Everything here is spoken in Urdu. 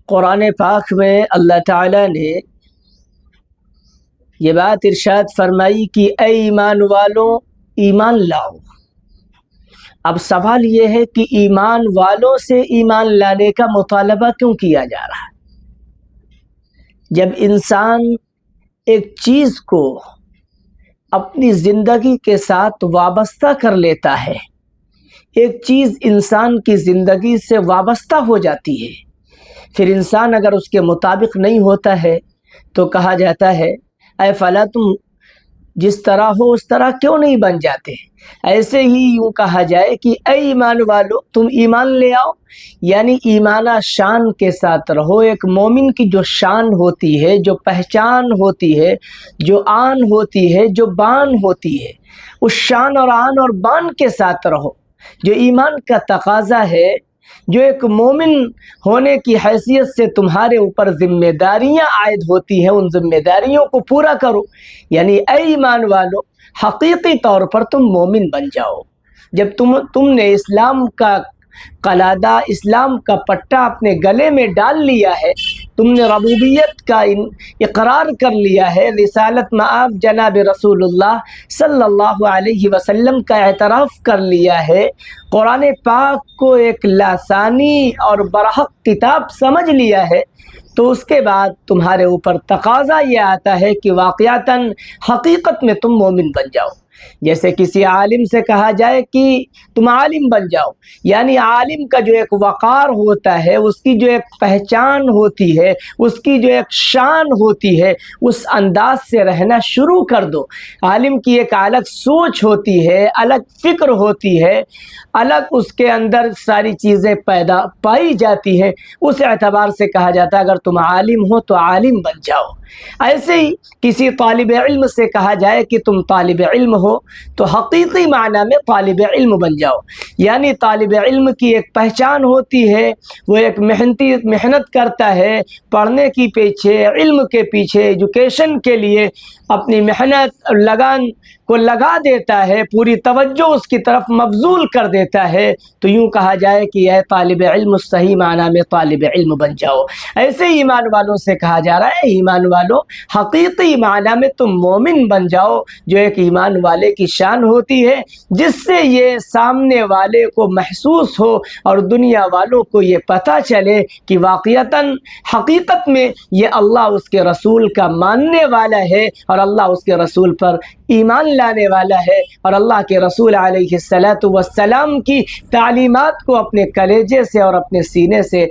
قرآن پاک میں اللہ تعالیٰ نے یہ بات ارشاد فرمائی کہ اے ایمان والوں ایمان لاؤ۔ اب سوال یہ ہے کہ ایمان والوں سے ایمان لانے کا مطالبہ کیوں کیا جا رہا ہے؟ جب انسان ایک چیز کو اپنی زندگی کے ساتھ وابستہ کر لیتا ہے، ایک چیز انسان کی زندگی سے وابستہ ہو جاتی ہے، پھر انسان اگر اس کے مطابق نہیں ہوتا ہے تو کہا جاتا ہے اے فلا تم جس طرح ہو اس طرح کیوں نہیں بن جاتے؟ ایسے ہی یوں کہا جائے کہ اے ایمان والو تم ایمان لے آؤ، یعنی ایمانہ شان کے ساتھ رہو۔ ایک مومن کی جو شان ہوتی ہے، جو پہچان ہوتی ہے، جو آن ہوتی ہے، جو بان ہوتی ہے، اس شان اور آن اور بان کے ساتھ رہو۔ جو ایمان کا تقاضا ہے، جو ایک مومن ہونے کی حیثیت سے تمہارے اوپر ذمہ داریاں عائد ہوتی ہیں، ان ذمہ داریوں کو پورا کرو۔ یعنی اے ایمان والو حقیقی طور پر تم مومن بن جاؤ۔ جب تم نے اسلام کا قلادہ، اسلام کا پٹا اپنے گلے میں ڈال لیا ہے، تم نے ربوبیت کا اقرار کر لیا ہے، رسالت مآب جناب رسول اللہ صلی اللہ علیہ وسلم کا اعتراف کر لیا ہے، قرآن پاک کو ایک لاسانی اور برحق کتاب سمجھ لیا ہے، تو اس کے بعد تمہارے اوپر تقاضا یہ آتا ہے کہ واقعتاً حقیقت میں تم مومن بن جاؤ۔ جیسے کسی عالم سے کہا جائے کہ تم عالم بن جاؤ، یعنی عالم کا جو ایک وقار ہوتا ہے، اس کی جو ایک پہچان ہوتی ہے، اس کی جو ایک شان ہوتی ہے، اس انداز سے رہنا شروع کر دو۔ عالم کی ایک الگ سوچ ہوتی ہے، الگ فکر ہوتی ہے، الگ اس کے اندر ساری چیزیں پائی جاتی ہیں۔ اس اعتبار سے کہا جاتا ہے اگر تم عالم ہو تو عالم بن جاؤ۔ ایسے ہی کسی طالب علم سے کہا جائے کہ تم طالب علم ہو تو حقیقی معنی میں طالب علم بن جاؤ، یعنی طالب علم کی ایک پہچان ہوتی ہے، وہ ایک محنت کرتا ہے، پڑھنے کی پیچھے، علم کے پیچھے، ایجوکیشن کے لیے اپنی محنت لگان کو لگا دیتا ہے، پوری توجہ اس کی طرف مبذول کر دیتا ہے، تو یوں کہا جائے کہ اے طالب علم صحیح معنی میں طالب علم بن جاؤ۔ ایسے ہی ایمان والوں سے کہا جا رہا ہے ایمان والوں حقیقی معنی میں تم مومن بن جاؤ، جو ایک ایمان والے کی شان ہوتی ہے، جس سے یہ سامنے والے کو محسوس ہو اور دنیا والوں کو یہ پتہ چلے کہ واقعتاً حقیقت میں یہ اللہ اس کے رسول کا ماننے والا ہے اور اللہ اس کے رسول پر ایمان لانے والا ہے، اور اللہ کے رسول علیہ الصلاۃ والسلام کی تعلیمات کو اپنے کلیجے سے اور اپنے سینے سے